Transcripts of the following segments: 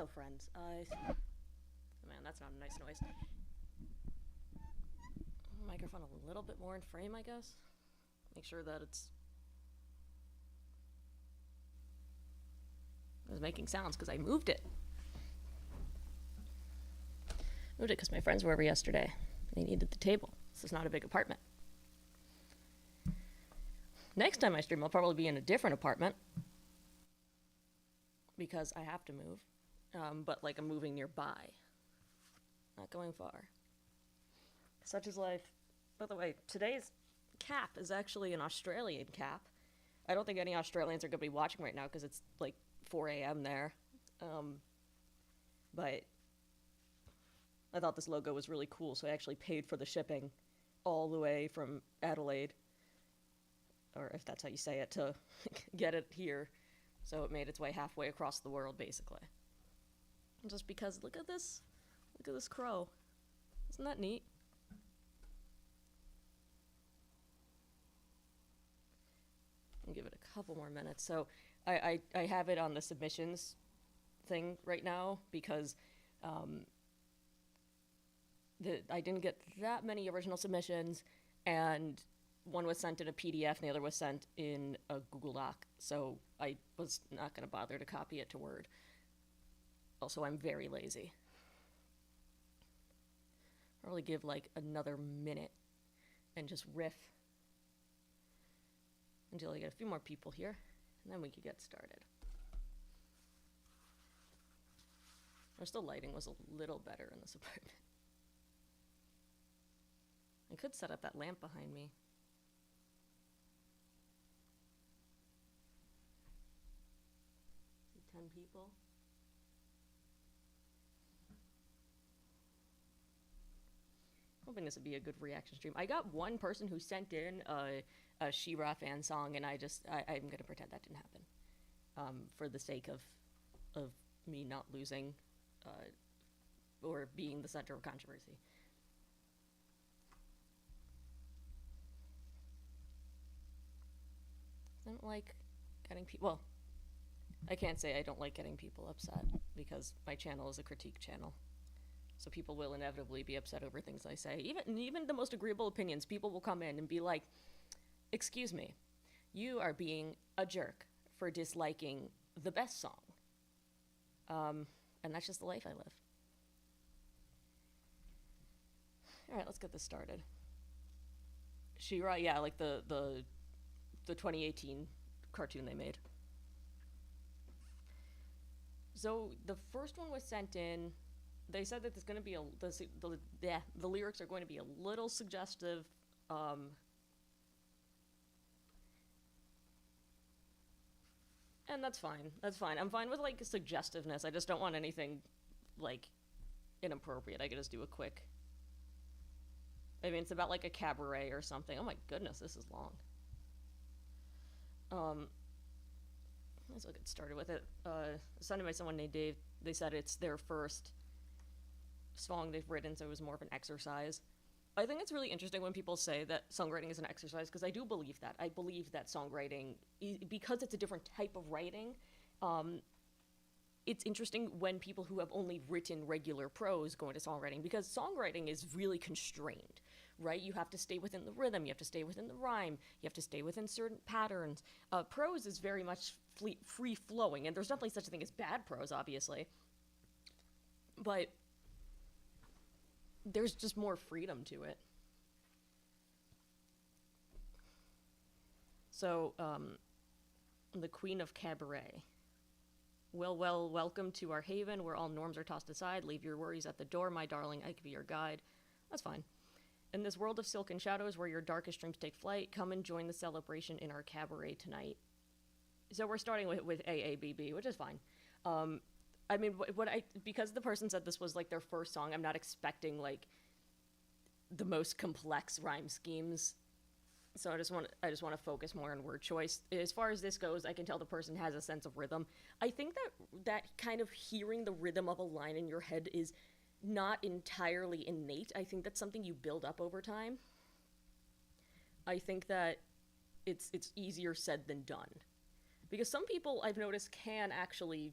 Hello, friends. Man, that's not a nice noise. Microphone a little bit more in frame, I guess. Make sure that it's making sounds because I moved it. Moved it because my friends were over yesterday. They needed the table. This is not a big apartment. Next time I stream, I'll probably be in a different apartment because I have to move. But like I'm moving nearby, not going far. Such is life. By the way, today's cap is actually an Australian cap. I don't think any Australians are going to be watching right now because it's like 4 a.m. there. But I thought this logo was really cool, so I actually paid for the shipping all the way from Adelaide, or if that's how you say it, to get it here. So it made its way halfway across the world, basically. Just because, look at this crow. Isn't that neat? I'll give it a couple more minutes. So I have it on the submissions thing right now because I didn't get that many original submissions, and one was sent in a PDF and the other was sent in a Google Doc. So I was not going to bother to copy it to Word. Also, I'm very lazy. I'll probably give like another minute and just riff until I get a few more people here, and then we could get started. I wish the lighting was a little better in this apartment. I could set up that lamp behind me. 10 people. Hoping this would be a good reaction stream. I got one person who sent in a She-Ra fan song, and I'm going to pretend that didn't happen, for the sake of me not losing or being the center of controversy. I don't like getting people. Well, I can't say I don't like getting people upset because my channel is a critique channel. So people will inevitably be upset over things I say. Even the most agreeable opinions, people will come in and be like, "Excuse me, you are being a jerk for disliking the best song." And that's just the life I live. All right, let's get this started. She-Ra, yeah, like the 2018 cartoon they made. So the first one was sent in. They said that there's going to be the lyrics are going to be a little suggestive. And that's fine. That's fine. I'm fine with like suggestiveness. I just don't want anything like inappropriate. I could just do a quick. I mean, it's about like a cabaret or something. Oh my goodness, this is long. Let's get started with it. Sent by someone named Dave. They said it's their first song they've written, so it was more of an exercise. I think it's really interesting when people say that songwriting is an exercise, because I do believe that. I believe that songwriting, because it's a different type of writing, it's interesting when people who have only written regular prose go into songwriting, because songwriting is really constrained, right? You have to stay within the rhythm, you have to stay within the rhyme, you have to stay within certain patterns. Prose is very much free-flowing, and there's definitely such a thing as bad prose, obviously. But there's just more freedom to it. So, the Queen of Cabaret. Well, welcome to our haven, where all norms are tossed aside. Leave your worries at the door, my darling, I could be your guide. That's fine. In this world of silk and shadows, where your darkest dreams take flight, come and join the celebration in our cabaret tonight. So we're starting with AABB, which is fine. I mean, because the person said this was like their first song, I'm not expecting like the most complex rhyme schemes. So I just want to focus more on word choice. As far as this goes, I can tell the person has a sense of rhythm. I think that kind of hearing the rhythm of a line in your head is not entirely innate. I think that's something you build up over time. I think that it's easier said than done. Because some people, I've noticed, can actually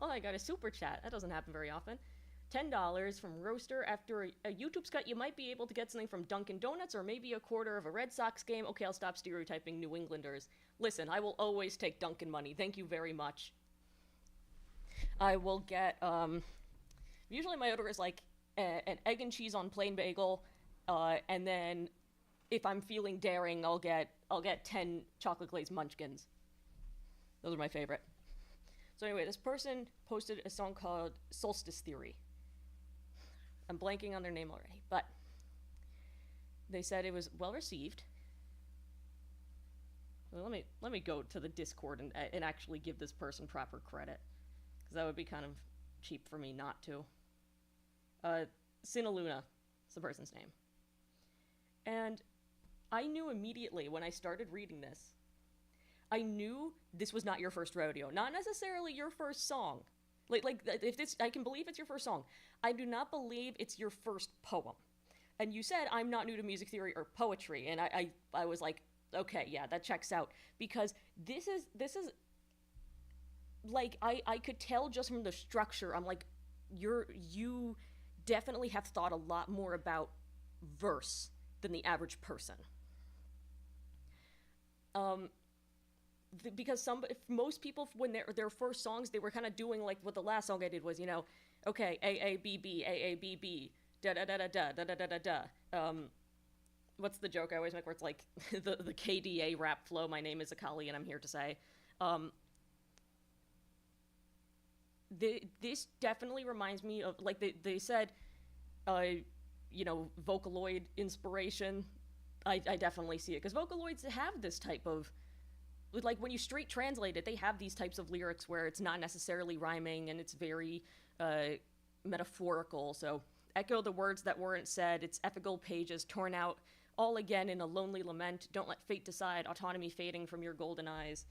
Oh, I got a super chat. That doesn't happen very often. $10 from Roaster. After a YouTube's cut, you might be able to get something from Dunkin' Donuts or maybe a quarter of a Red Sox game. Okay, I'll stop stereotyping New Englanders. Listen, I will always take Dunkin' money. Thank you very much. I will get, usually my order is like an egg and cheese on plain bagel, and then if I'm feeling daring, I'll get 10 chocolate glazed munchkins. Those are my favorite. So anyway, this person posted a song called Solstice Theory. I'm blanking on their name already, but they said it was well received. Well, let me go to the Discord and actually give this person proper credit, because that would be kind of cheap for me not to. Sinaluna is the person's name. And I knew immediately when I started reading this, I knew this was not your first rodeo. Not necessarily your first song. Like if this, I can believe it's your first song. I do not believe it's your first poem. And you said, I'm not new to music theory or poetry. And I was like, okay, yeah, that checks out. Because this is like, I could tell just from the structure, I'm like, you definitely have thought a lot more about verse than the average person. Because most people, when their first songs, they were kind of doing like what the last song I did was, okay, A B B A B B da da da da da da da da da. What's the joke I always make where it's like the KDA rap flow? My name is Akali and I'm here to say. This definitely reminds me of, like they said, Vocaloid inspiration. I definitely see it because Vocaloids have this type of, like when you straight translate it, they have these types of lyrics where it's not necessarily rhyming and it's very metaphorical. So echo the words that weren't said. It's ethical pages torn out all again in a lonely lament. Don't let fate decide. Autonomy fading from your golden eyes.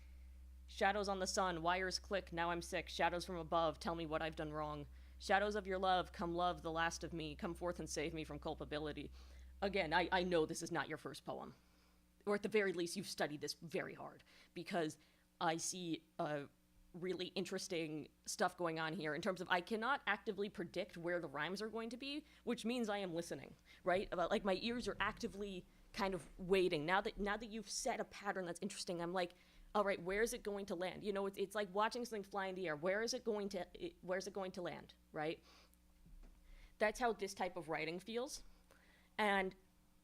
Shadows on the sun. Wires click. Now I'm sick. Shadows from above. Tell me what I've done wrong. Shadows of your love. Come love the last of me. Come forth and save me from culpability. Again, I know this is not your first poem. Or at the very least, you've studied this very hard, because I see really interesting stuff going on here in terms of I cannot actively predict where the rhymes are going to be, which means I am listening, right? Like my ears are actively kind of waiting. Now that you've set a pattern that's interesting, I'm like, all right, where is it going to land? It's like watching something fly in the air. Where is it going to land, right? That's how this type of writing feels. And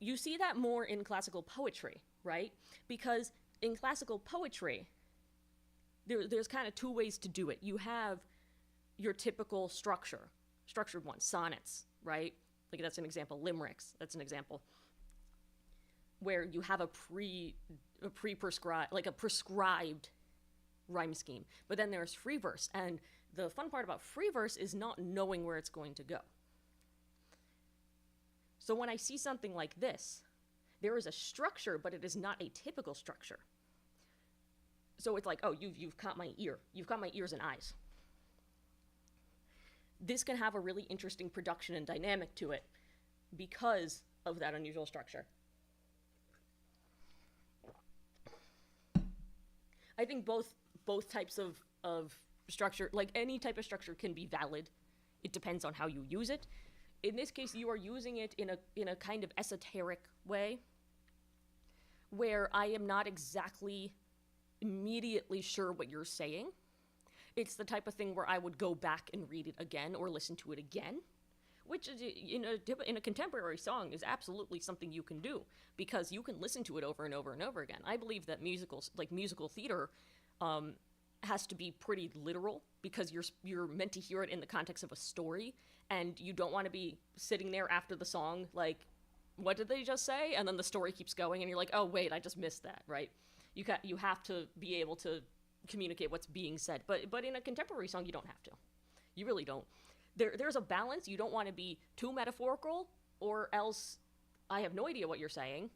you see that more in classical poetry, right? Because in classical poetry, there's kind of two ways to do it. You have your typical structured one, sonnets, right? Like that's an example. Limericks, that's an example. Where you have a prescribed rhyme scheme. But then there's free verse, and the fun part about free verse is not knowing where it's going to go. So when I see something like this, there is a structure, but it is not a typical structure. So it's like, oh, you've caught my ear. You've caught my ears and eyes. This can have a really interesting production and dynamic to it because of that unusual structure. I think both types of structure, like any type of structure, can be valid. It depends on how you use it. In this case, you are using it in a kind of esoteric way where I am not exactly immediately sure what you're saying. It's the type of thing where I would go back and read it again or listen to it again, which is, in a contemporary song is absolutely something you can do because you can listen to it over and over and over again. I believe that musical theater has to be pretty literal because you're meant to hear it in the context of a story, and you don't want to be sitting there after the song like, what did they just say? And then the story keeps going and you're like, oh wait, I just missed that, right? You have to be able to communicate what's being said, but in a contemporary song you don't have to. You really don't. There's a balance. You don't want to be too metaphorical or else I have no idea what you're saying.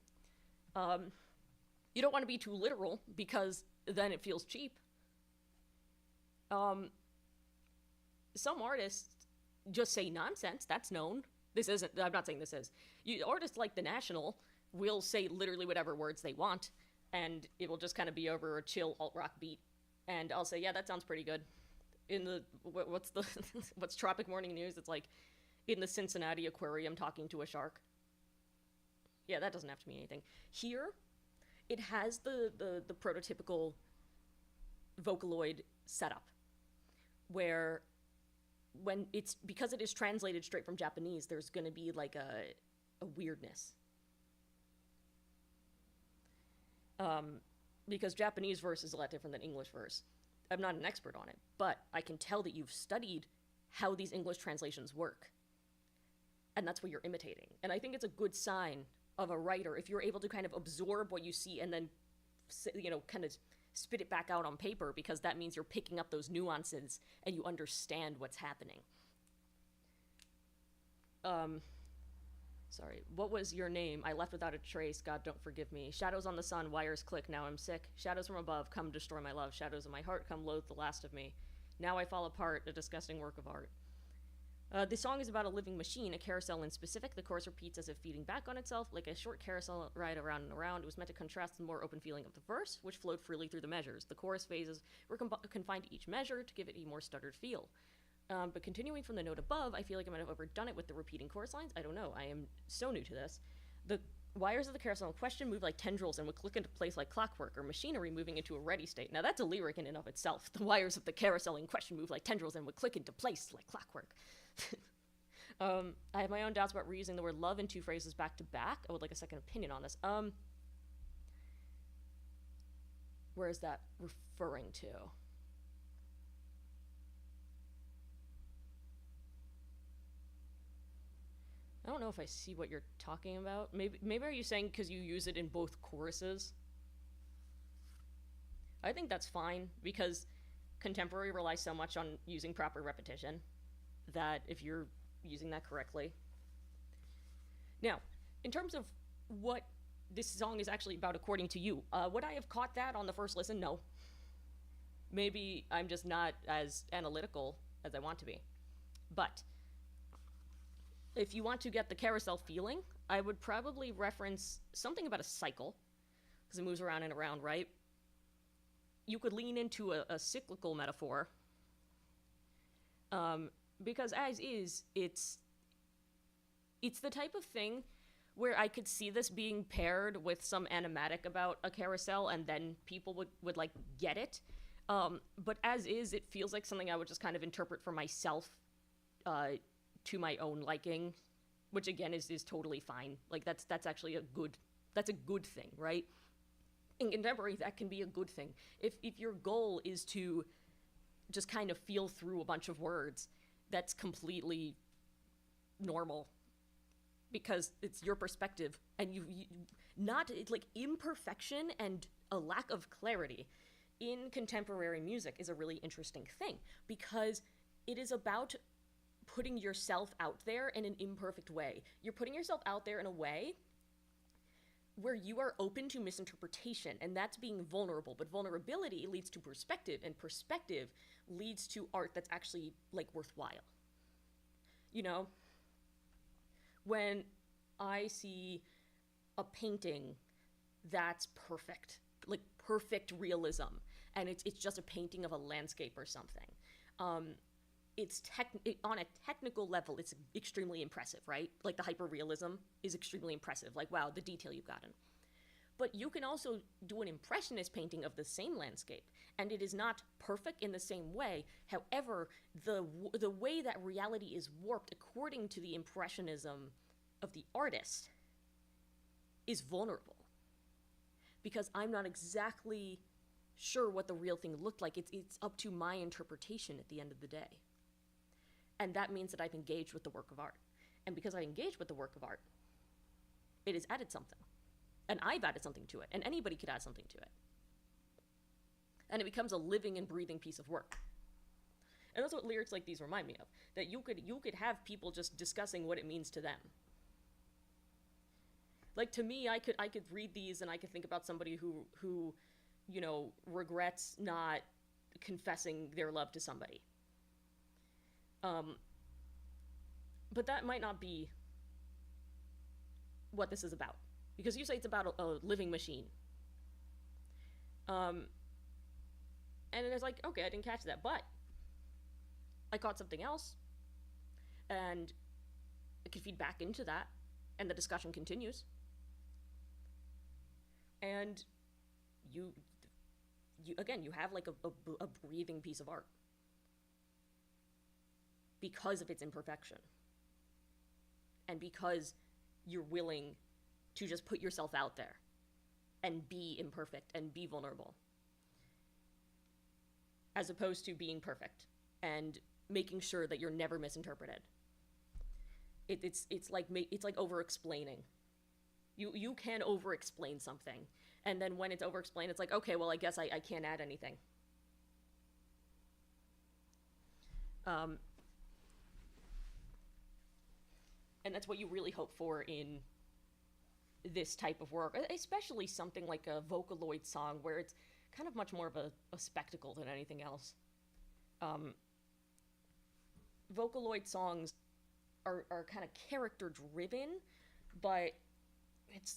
You don't want to be too literal because then it feels cheap. Some artists just say nonsense. That's known. This isn't, I'm not saying this is. Artists like The National will say literally whatever words they want, and it will just kind of be over a chill alt-rock beat. And I'll say, yeah, that sounds pretty good. in the what's the what's Tropic Morning News? It's like in the Cincinnati aquarium talking to a shark. Yeah, that doesn't have to mean anything. Here, it has the prototypical Vocaloid setup, where when it's, because it is translated straight from Japanese, there's going to be like a weirdness. Because Japanese verse is a lot different than English verse. I'm not an expert on it, but I can tell that you've studied how these English translations work. And that's what you're imitating. And I think it's a good sign of a writer if you're able to kind of absorb what you see and then, you know, kind of spit it back out on paper, because that means you're picking up those nuances and you understand what's happening. Sorry, what was your name? I left without a trace, God don't forgive me. Shadows on the sun, wires click, now I'm sick. Shadows from above, come destroy my love. Shadows of my heart, come loathe the last of me. Now I fall apart, a disgusting work of art. The song is about a living machine, a carousel in specific. The chorus repeats as if feeding back on itself, like a short carousel ride around and around. It was meant to contrast the more open feeling of the verse, which flowed freely through the measures. The chorus phases were confined to each measure to give it a more stuttered feel. But continuing from the note above, I feel like I might have overdone it with the repeating chorus lines. I don't know. I am so new to this. The wires of the carousel in question move like tendrils and would click into place like clockwork, or machinery moving into a ready state. Now that's a lyric in and of itself. The wires of the carousel in question move like tendrils and would click into place like clockwork. I have my own doubts about reusing the word love in two phrases back to back. I would like a second opinion on this. Where is that referring to? I don't know if I see what you're talking about. Maybe are you saying because you use it in both choruses? I think that's fine, because contemporary relies so much on using proper repetition that if you're using that correctly. Now, in terms of what this song is actually about according to you, would I have caught that on the first listen? No. Maybe I'm just not as analytical as I want to be. But if you want to get the carousel feeling, I would probably reference something about a cycle, because it moves around and around, right? You could lean into a cyclical metaphor, because as is, it's the type of thing where I could see this being paired with some animatic about a carousel, and then people would like get it. But as is, it feels like something I would just kind of interpret for myself, to my own liking, which again is totally fine. Like that's actually a good thing, right? In contemporary, that can be a good thing. If your goal is to just kind of feel through a bunch of words, that's completely normal, because it's your perspective, and you not, it's like imperfection and a lack of clarity in contemporary music is a really interesting thing, because it is about putting yourself out there in an imperfect way. You're putting yourself out there in a way where you are open to misinterpretation, and that's being vulnerable. But vulnerability leads to perspective, and perspective leads to art that's actually like worthwhile. You know, when I see a painting that's perfect, like perfect realism, and it's just a painting of a landscape or something, it's on a technical level, it's extremely impressive, right? Like the hyperrealism is extremely impressive. Like, wow, the detail you've gotten. But you can also do an impressionist painting of the same landscape, and it is not perfect in the same way. However, the way that reality is warped according to the impressionism of the artist is vulnerable, because I'm not exactly sure what the real thing looked like. It's up to my interpretation at the end of the day. And that means that I've engaged with the work of art. And because I engaged with the work of art, it has added something. And I've added something to it. And anybody could add something to it. And it becomes a living and breathing piece of work. And that's what lyrics like these remind me of. That you could have people just discussing what it means to them. Like, to me, I could read these and I could think about somebody who you know, regrets not confessing their love to somebody. But that might not be what this is about, because you say it's about a living machine. And it's like, okay, I didn't catch that, but I caught something else, and I could feed back into that, and the discussion continues. And you again, you have like a breathing piece of art because of its imperfection, and because you're willing to just put yourself out there and be imperfect and be vulnerable, as opposed to being perfect and making sure that you're never misinterpreted. It's like over-explaining. You can over-explain something, and then when it's over-explained, it's like, okay, well, I guess I can't add anything. And that's what you really hope for in this type of work, especially something like a Vocaloid song, where it's kind of much more of a spectacle than anything else. Vocaloid songs are kind of character-driven, but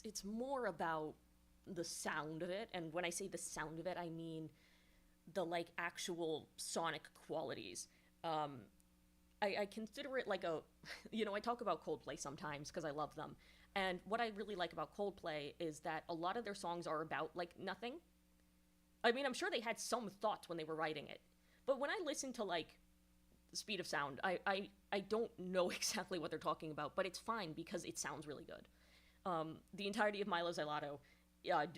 it's more about the sound of it, and when I say the sound of it, I mean the, like, actual sonic qualities. I consider it like a, I talk about Coldplay sometimes because I love them, and what I really like about Coldplay is that a lot of their songs are about, like, nothing. I mean, I'm sure they had some thoughts when they were writing it, but when I listen to, like, Speed of Sound, I don't know exactly what they're talking about, but it's fine because it sounds really good. The entirety of Milo Xyloto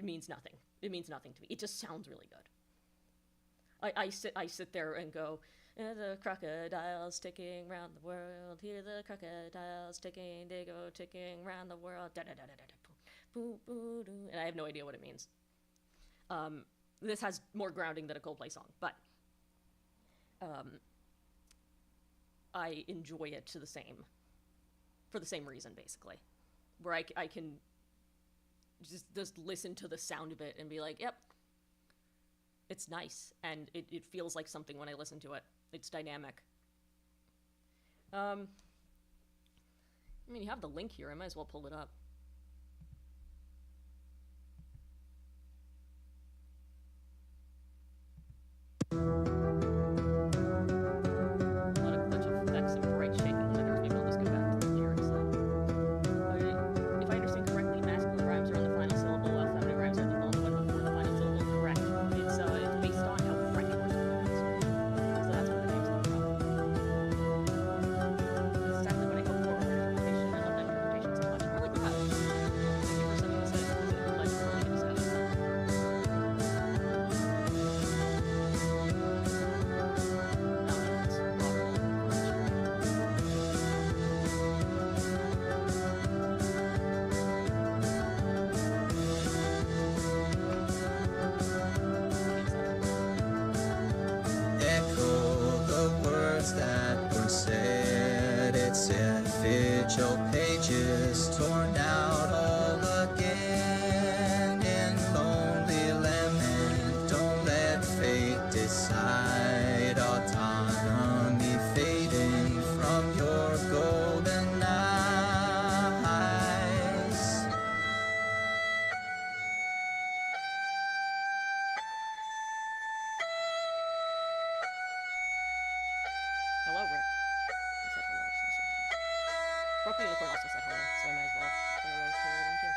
means nothing. It means nothing to me. It just sounds really good. I sit there and go, the crocodiles ticking round the world, hear the crocodiles ticking, they go ticking round the world, and I have no idea what it means. This has more grounding than a Coldplay song, but I enjoy it for the same reason, basically, where I can just listen to the sound of it and be like, yep, it's nice, and it feels like something when I listen to it. It's dynamic. I mean, you have the link here. I might as well pull it up. A lot of glitch effects and bright shaking glitters. Maybe I'll just go back to the lyrics then. If I understand correctly, masculine rhymes are on the final syllable, while feminine rhymes are at the long one before the final syllable. Correct. It's based on how French words are pronounced. So that's where the names come from. It's exactly what I hope for in interpretation. I love that interpretation so much. I like that. Thank you for sending this in. This is a pleasure for me to discuss. That were said, it's official pages torn out all again in lonely lament. Don't let fate decide, autonomy fading from your golden eyes. Hello, Rick. He said hello, so I said hello. Broken Unicorn also said hello, so I might as well say hello to them too.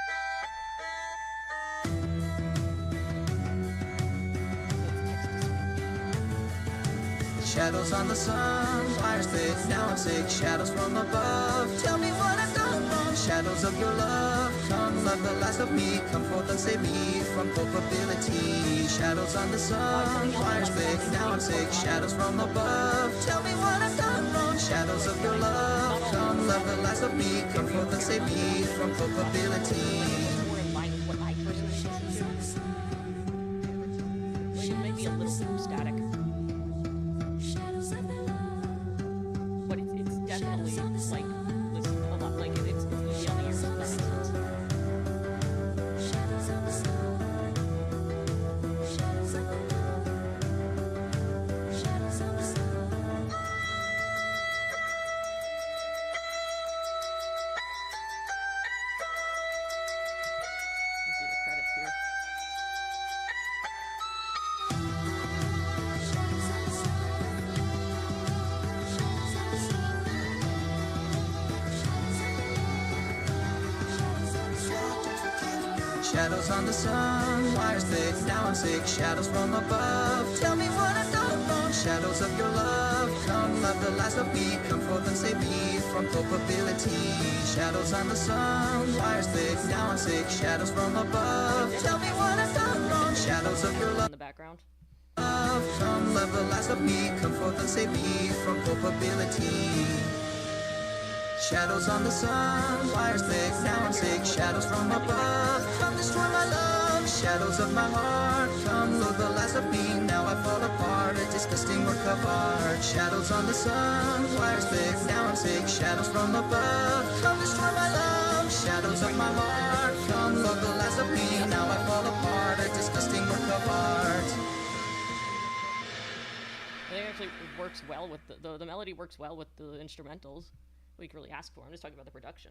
Shadows on the sun, fires fade, now I'm sick. Shadows from above, tell me what I've done wrong. Shadows of your love, come love the last of me. Come forth and save me from culpability. Shadows on the sun, fires fade, now I'm sick. Shadows from above, tell me what I've done wrong. Shadows of your love, come love the last of me. Come forth and save me from culpability. More in line with what I personally listen to. Like, it may be a little too static. But it's definitely, like, listen, a lot, like, it's easy on the ear, if that makes sense. Let's see the credits here. Shadows on the sun, wires thick, now I'm sick. Shadows from above, tell me what I've done wrong. Shadows of your love, come love the last of me. Come forth and save me from culpability. Shadows on the sun, wires thick, now I'm sick. Shadows from above, tell me what I've done wrong. Shadows of your love. In the background. Come love the last of me, come forth and save me from culpability. Shadows on the sun, wires thick, now I'm sick. Shadows from above, come destroy my love. Shadows of my heart, come load the last of me. Now I fall apart, a disgusting work of art. Shadows on the sun, wires thick, now I'm sick. Shadows from above, come destroy my love. Shadows of my heart, come load the last of me. Now I fall apart, a disgusting work of art. I think it actually works well with the melody works well with the instrumentals. We can really ask for. I'm just talking about the production.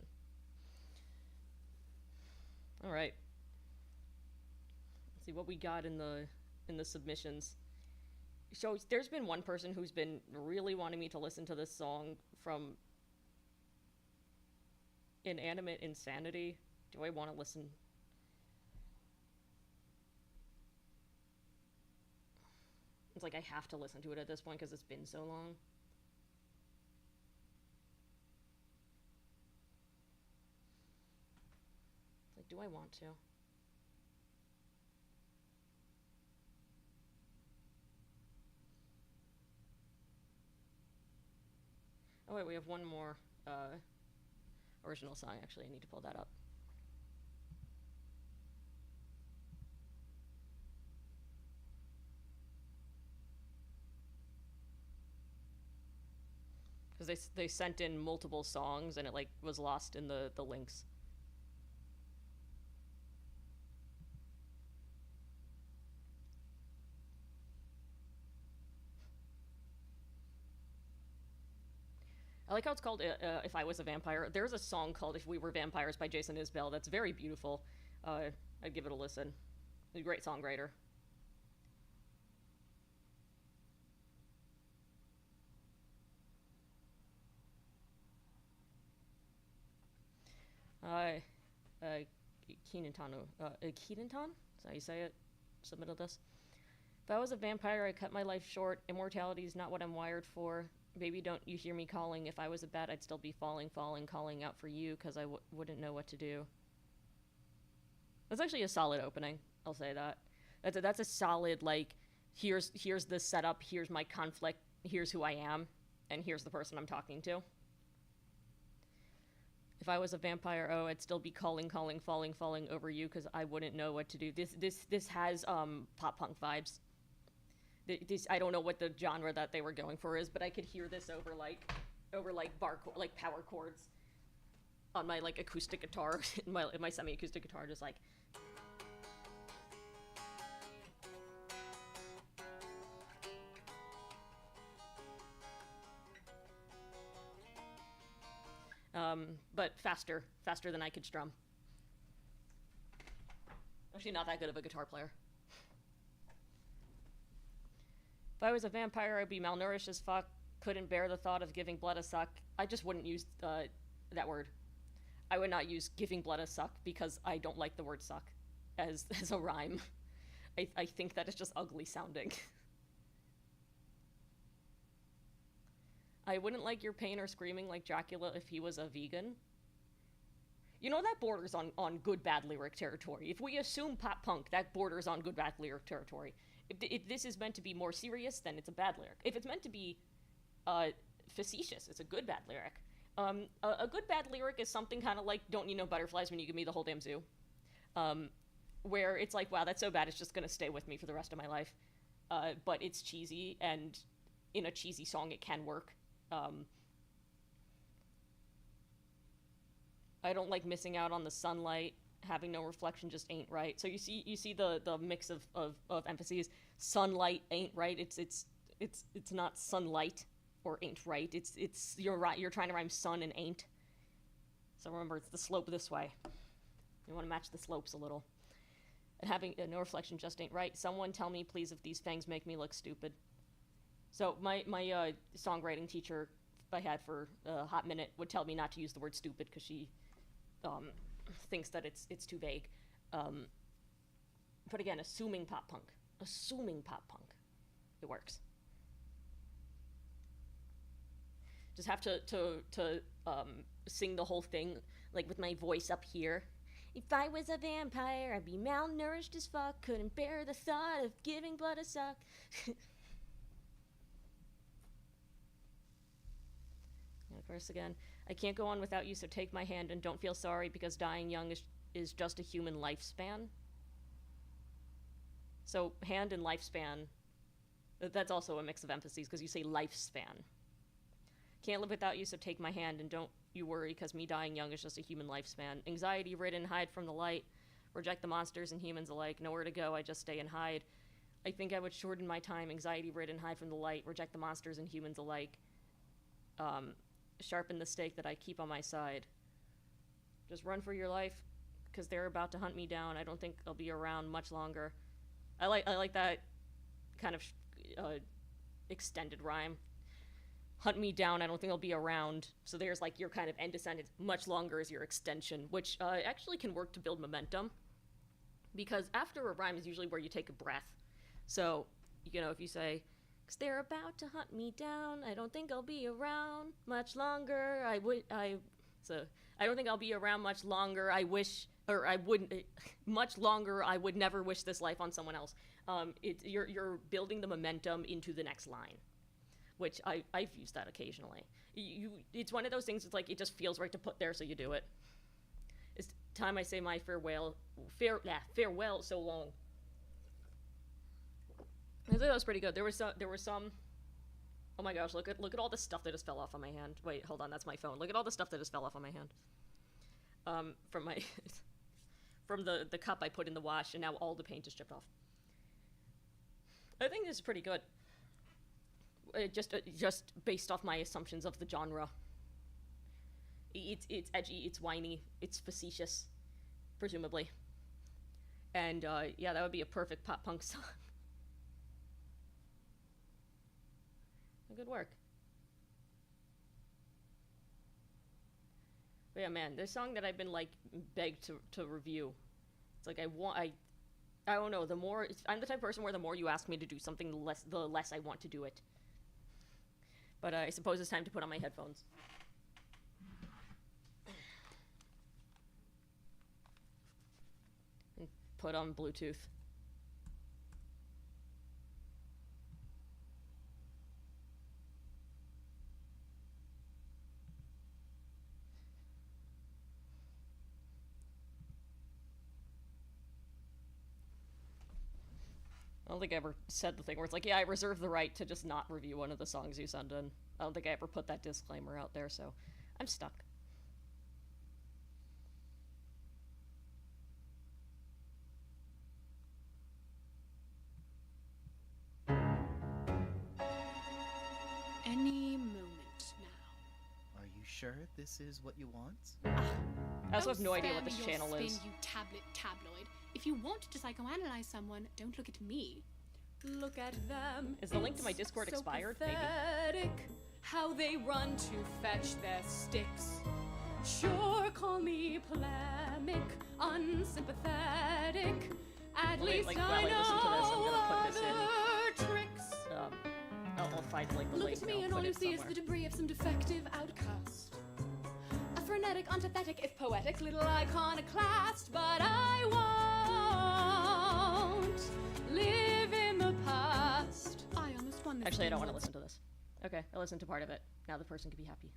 All right. Let's see what we got in the submissions. So there's been one person who's been really wanting me to listen to this song from Inanimate Insanity. Do I want to listen? It's like I have to listen to it at this point because it's been so long. Like, do I want to? Oh wait, we have one more original song. Actually, I need to pull that up. Because they sent in multiple songs and it like was lost in the links. I like how it's called If I Was a Vampire. There's a song called If We Were Vampires by Jason Isbell that's very beautiful. I'd give it a listen. He's a great songwriter. Keenanton, Keenanton? Is that how you say it? Submitted this. If I was a vampire, I'd cut my life short. Immortality is not what I'm wired for. Baby, don't you hear me calling? If I was a bat, I'd still be falling, calling out for you, because I wouldn't know what to do. That's actually a solid opening. I'll say that. That's a solid, like, here's the setup, here's my conflict, here's who I am, and here's the person I'm talking to. If I was a vampire, oh, I'd still be calling, falling over you, because I wouldn't know what to do. This has pop punk vibes. I don't know what the genre that they were going for is, but I could hear this over power chords on my like acoustic guitar, in my semi-acoustic guitar, just like. But faster than I could strum. Actually, not that good of a guitar player. If I was a vampire, I'd be malnourished as fuck, couldn't bear the thought of giving blood a suck. I just wouldn't use that word. I would not use giving blood a suck because I don't like the word suck as a rhyme. I think that it's just ugly sounding. I wouldn't like your pain or screaming like Dracula if he was a vegan. You know, that borders on good bad lyric territory. If we assume pop punk, that borders on good bad lyric territory. If this is meant to be more serious, then it's a bad lyric. If it's meant to be facetious, it's a good bad lyric. A good bad lyric is something kind of like, don't you know butterflies when you give me the whole damn zoo? Where it's like, wow, that's so bad, it's just gonna stay with me for the rest of my life. But it's cheesy, and in a cheesy song it can work. I don't like missing out on the sunlight. Having no reflection just ain't right. So you see the mix of emphases. Sunlight ain't right. It's not sunlight or ain't right. It's you're right. You're trying to rhyme sun and ain't. So remember, it's the slope this way. You want to match the slopes a little. And having no reflection just ain't right. Someone tell me, please, if these fangs make me look stupid. So my songwriting teacher I had for a hot minute would tell me not to use the word stupid because she thinks that it's too vague. But again, assuming pop punk. Assuming pop punk. It works. Just have to sing the whole thing, like, with my voice up here. If I was a vampire, I'd be malnourished as fuck. Couldn't bear the thought of giving blood a suck. And of course, again, I can't go on without you, so take my hand and don't feel sorry because dying young is just a human lifespan. So, hand and lifespan, that's also a mix of emphases because you say lifespan. Can't live without you, so take my hand and don't you worry because me dying young is just a human lifespan. Anxiety-ridden, hide from the light. Reject the monsters and humans alike. Nowhere to go, I just stay and hide. I think I would shorten my time. Anxiety-ridden, hide from the light. Reject the monsters and humans alike. Sharpen the stake that I keep on my side. Just run for your life because they're about to hunt me down. I don't think I'll be around much longer. I like that kind of extended rhyme. Hunt me down, I don't think I'll be around. So there's like your kind of end sentence. Much longer is your extension, which actually can work to build momentum. Because after a rhyme is usually where you take a breath. So, you know, if you say, 'cause they're about to hunt me down, I don't think I'll be around much longer. I don't think I'll be around much longer. I wish, or I wouldn't, much longer. I would never wish this life on someone else. You're building the momentum into the next line, which I've used that occasionally. It's one of those things. It's like it just feels right to put there, so you do it. It's time I say my farewell. Farewell. So long. I think that was pretty good. There was some. Oh my gosh! Look at all the stuff that just fell off on my hand. Wait, hold on. That's my phone. Look at all the stuff that just fell off on my hand. From my from the cup I put in the wash, and now all the paint is chipped off. I think this is pretty good. Just based off my assumptions of the genre. It's edgy, it's whiny, it's facetious, presumably. And yeah, that would be a perfect pop punk song. Good work. But yeah, man, this song that I've been like begged to review. It's like I don't know. I'm the type of person where the more you ask me to do something, the less I want to do it. But I suppose it's time to put on my headphones. And put on Bluetooth. I don't think I ever said the thing where it's like, yeah, I reserve the right to just not review one of the songs you send in. I don't think I ever put that disclaimer out there, so I'm stuck. Any moment now. Are you sure this is what you want? I also have no idea what this channel is. You tablet tabloid. If you want to psychoanalyze someone, don't look at me. Look at them. Is the link to my Discord so expired? Pathetic. Maybe. How they run to fetch their sticks. Sure, call me polemic, unsympathetic. At least like, I while I know listen to this, I'm gonna put this in. other tricks. I'll find like the Look link. at me and all you see is the debris of some defective outcast. A frenetic, antithetic, if poetic, little iconoclast. But I won't live in the past. I almost won this. Actually, I don't want to listen to this. Okay, I listened to part of it. Now the person can be happy.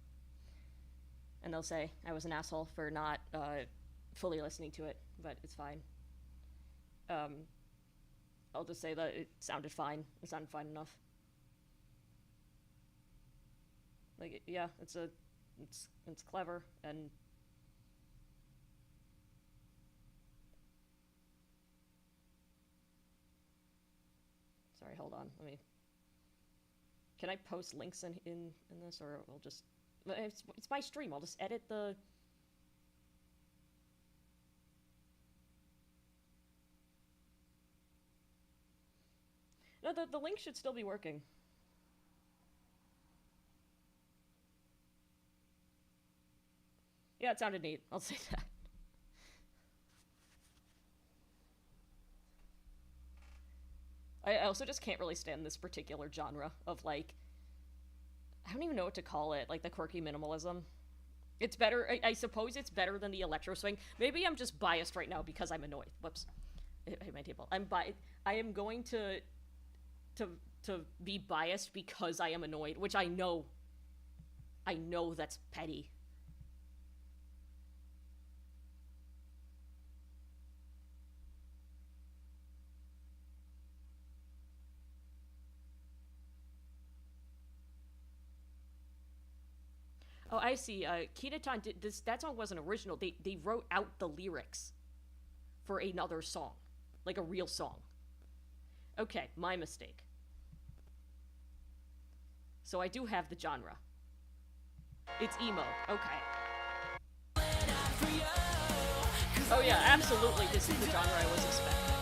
And they'll say I was an asshole for not fully listening to it, but it's fine. I'll just say that it sounded fine. It sounded fine enough. Like, yeah, it's clever, and sorry, hold on. Can I post links in this, or we'll just? It's my stream. I'll just edit the. No, the link should still be working. Yeah, it sounded neat. I'll say that. I also just can't really stand this particular genre of, like, I don't even know what to call it, like, the quirky minimalism. It's better, I suppose it's better than the electro swing. Maybe I'm just biased right now because I'm annoyed. Whoops. I hit my table. I am going to be biased because I am annoyed, which I know that's petty. Oh, I see. Kineton did this. That song wasn't original. They wrote out the lyrics for another song, like a real song. Okay, my mistake. So I do have the genre. It's emo. Okay. Oh yeah, absolutely. This is the genre I was expecting.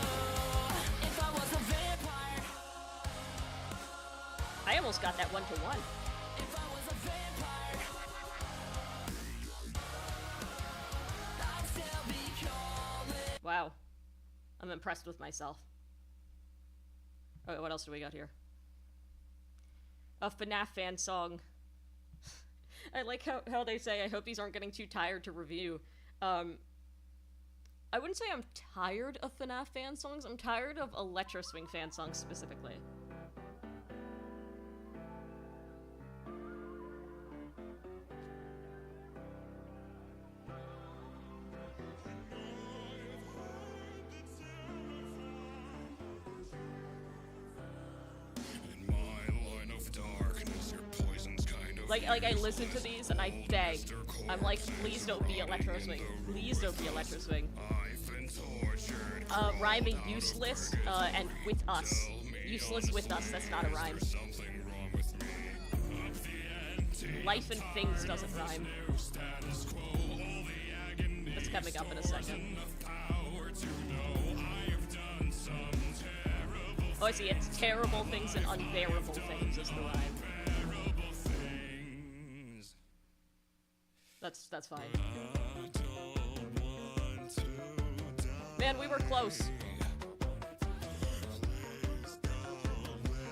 I almost got that 1-to-1. Wow. I'm impressed with myself. Oh, what else do we got here? A FNAF fan song. I like how they say, I hope these aren't getting too tired to review. I wouldn't say I'm tired of FNAF fan songs. I'm tired of Electro Swing fan songs specifically. Like I listen to these and I beg. I'm like, please don't be Electro Swing. Please don't be Electro Swing. Rhyming useless, and with us. Useless with us, that's not a rhyme. Life and things doesn't rhyme. That's coming up in a second. Oh, I see, it's terrible things and unbearable things is the rhyme. That's fine. Man, we were close.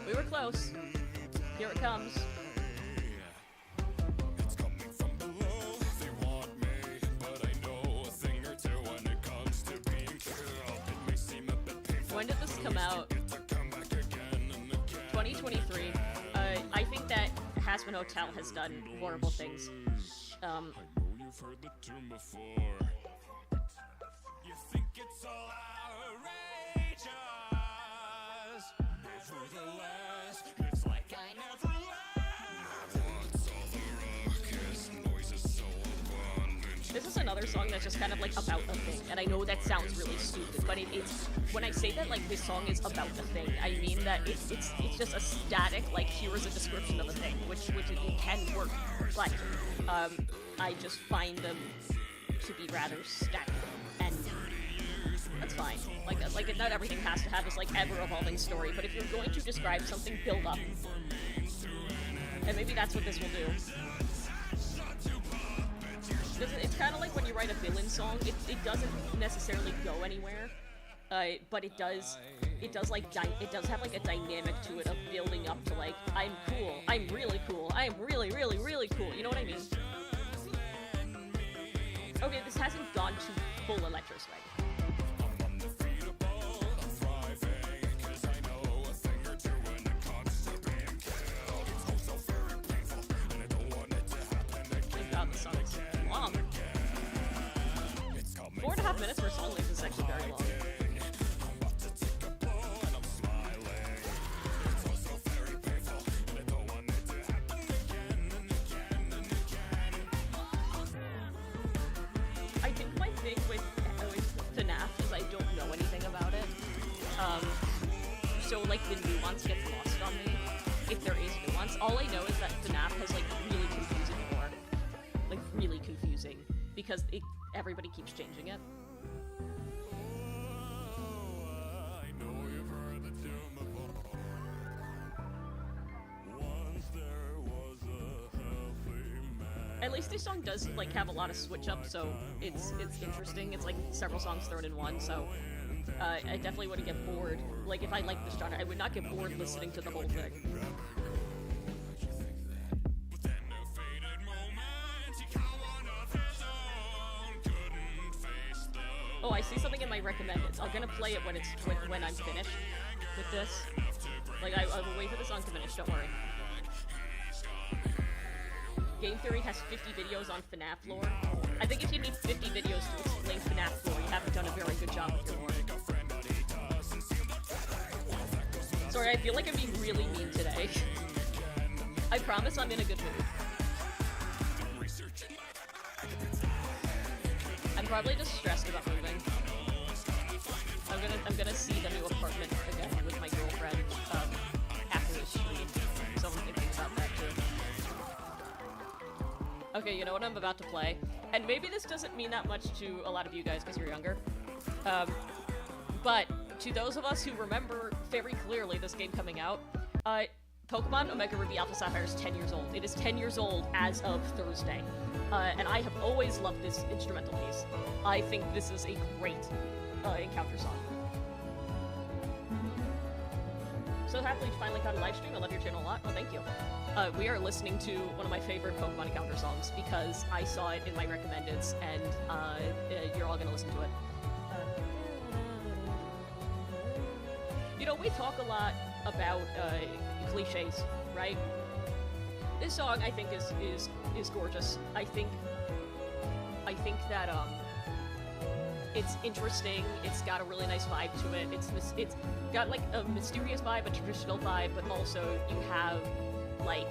We were close. Here it comes. It's coming from below. They want me, but I know a thing or two when it comes to being killed. It may seem a bit painful. When did this come out? 2023. I think that Hasman Hotel has done horrible things. I know you've heard the tune before. You think it's all outrageous. Nevertheless, it's like I never left. What's all the ruckus? Noise is so abundant. This is another song that's just kind of like about a thing, and I know that sounds really stupid, but it's when I say that like this song is about a thing, I mean that it's just a static like here is a description of a thing, which it can work, but I just find them to be rather static, and that's fine. Like not everything has to have this like ever-evolving story, but if you're going to describe something, build up, and maybe that's what this will do. It's kind of like when you write a villain song. It doesn't necessarily go anywhere, but it does have like a dynamic to it of building up to like I'm cool, I'm really cool, I'm really really really cool. You know what I mean? Okay, this hasn't gone to full Electro Swing. Thank God the song is long. 4.5 minutes for a song length is actually very long. I think my thing with FNAF is I don't know anything about it. So like the nuance gets lost on me, if there is nuance. All I know is that FNAF has like really confusing lore. Like really confusing. Because everybody keeps changing it. I know you've heard the tune before. Once there was a healthy man. At least this song does like have a lot of switch up, so it's interesting. It's like several songs thrown in one, so I definitely wouldn't get bored. Like, if I liked this genre, I would not get bored listening to the whole thing. Oh, I see something in my recommendeds. I'm gonna play it when I'm finished with this. Like, I will wait for the song to finish, don't worry. Game Theory has 50 videos on FNAF lore. I think if you need 50 videos to explain FNAF lore, you haven't done a very good job with your lore. Sorry, I feel like I'm being really mean today. I promise I'm in a good mood. I'm probably just stressed about moving. I'm gonna see the new apartment again with my girlfriend after the stream. So I'm thinking about that too. Okay, you know what I'm about to play? And maybe this doesn't mean that much to a lot of you guys because you're younger. But to those of us who remember very clearly this game coming out, Pokemon Omega Ruby Alpha Sapphire is 10 years old. It is 10 years old as of Thursday. And I have always loved this instrumental piece. I think this is a great encounter song. So happily to finally caught a live stream. I love your channel a lot. Oh, thank you. We are listening to one of my favorite Pokemon encounter songs because I saw it in my recommendeds, and you're all gonna listen to it. You know, we talk a lot about cliches, right? This song, I think, is gorgeous. I think that it's interesting. It's got a really nice vibe to it. It's got like a mysterious vibe, a traditional vibe, but also you have like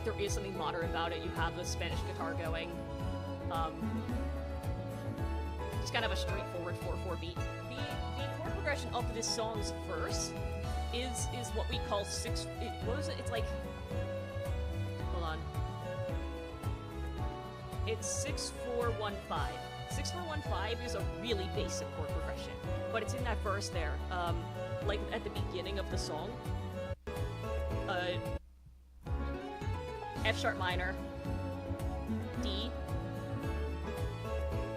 there is something modern about it. You have the Spanish guitar going. It's kind of a straightforward 4/4 beat. The chord progression of this song's verse is what we call what is it? It's like, hold on. It's 6/4-1-5. 6/4-1-5 is a really basic chord progression, but it's in that verse there. Like at the beginning of the song. F sharp minor, D,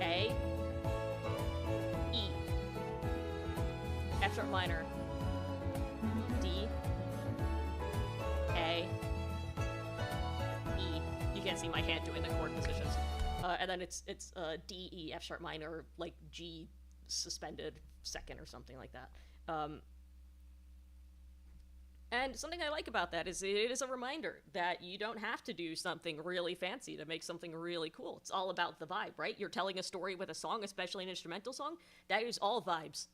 A, E, F sharp minor, D, A, E. You can't see my hand doing the chord positions. And then it's D, E, F sharp minor, like G suspended second or something like that. And something I like about that is it is a reminder that you don't have to do something really fancy to make something really cool. It's all about the vibe, right? You're telling a story with a song, especially an instrumental song. That is all vibes.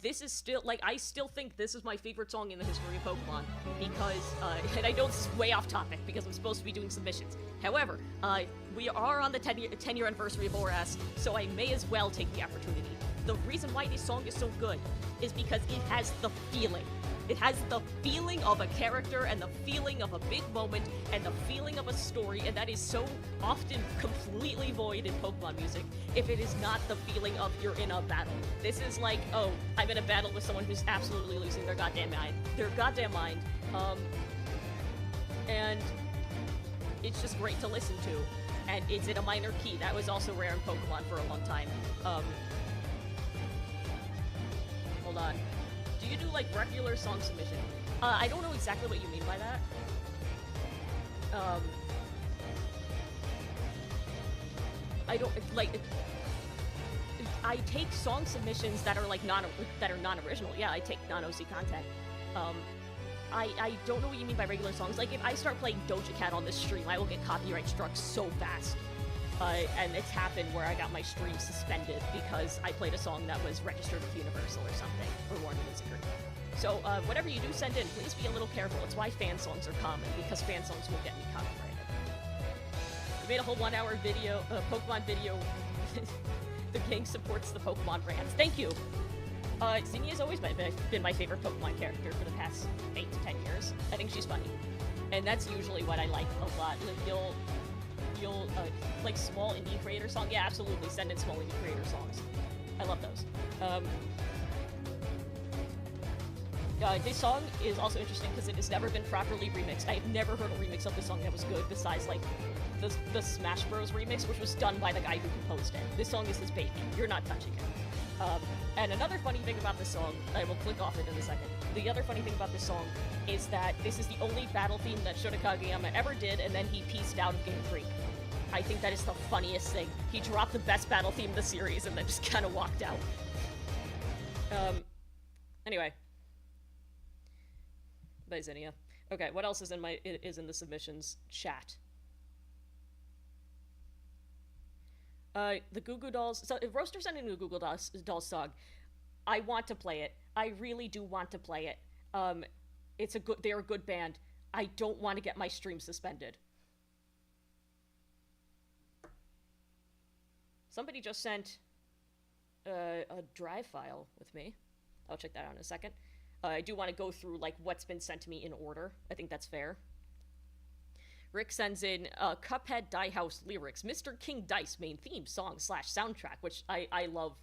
This is still, like, I still think this is my favorite song in the history of Pokemon because, and I know this is way off topic because I'm supposed to be doing submissions. However, we are on the 10-year anniversary of ORAS, so I may as well take the opportunity. The reason why this song is so good is because it has the feeling. It has the feeling of a character and the feeling of a big moment and the feeling of a story, and that is so often completely void in Pokemon music if it is not the feeling of you're in a battle. This is like, oh, I'm in a battle with someone who's absolutely losing their goddamn mind. And it's just great to listen to. And it's in a minor key. That was also rare in Pokemon for a long time. Hold on. Do you do, like, regular song submission? I don't know exactly what you mean by that. I don't, like, I take song submissions that are, like, non-original. Yeah, I take non-OC content. I don't know what you mean by regular songs. Like, if I start playing Doja Cat on this stream, I will get copyright struck so fast. And it's happened where I got my stream suspended because I played a song that was registered with Universal or something, or Warner Music Group. So, whatever you do send in, please be a little careful. It's why fan songs are common, because fan songs will get me copyrighted. We made a whole 1-hour video, Pokemon video. The gang supports the Pokemon brands. Thank you! Zinnia has always been my favorite Pokemon character for the past 8 to 10 years. I think she's funny. And that's usually what I like a lot. You'll like small indie creator song? Yeah, absolutely. Send in small indie creator songs. I love those. This song is also interesting because it has never been properly remixed. I have never heard a remix of this song that was good besides, like, the Smash Bros. Remix, which was done by the guy who composed it. This song is his baby. You're not touching it. And another funny thing about this song, I will click off it in a second. The other funny thing about this song is that this is the only battle theme that Shota Kageyama ever did, and then he pieced out of Game Freak. I think that is the funniest thing. He dropped the best battle theme in the series and then just kind of walked out. Anyway. By Zinnia. Okay, what else is in the submissions chat? The Goo Goo Dolls. So if Roaster sent in a Goo Goo Dolls song, I want to play it. I really do want to play it. They're a good band. I don't want to get my stream suspended. Somebody just sent a drive file with me. I'll check that out in a second. I do want to go through like what's been sent to me in order. I think that's fair. Rick sends in Cuphead Die House lyrics, Mr. King Dice main theme song / soundtrack, which I love.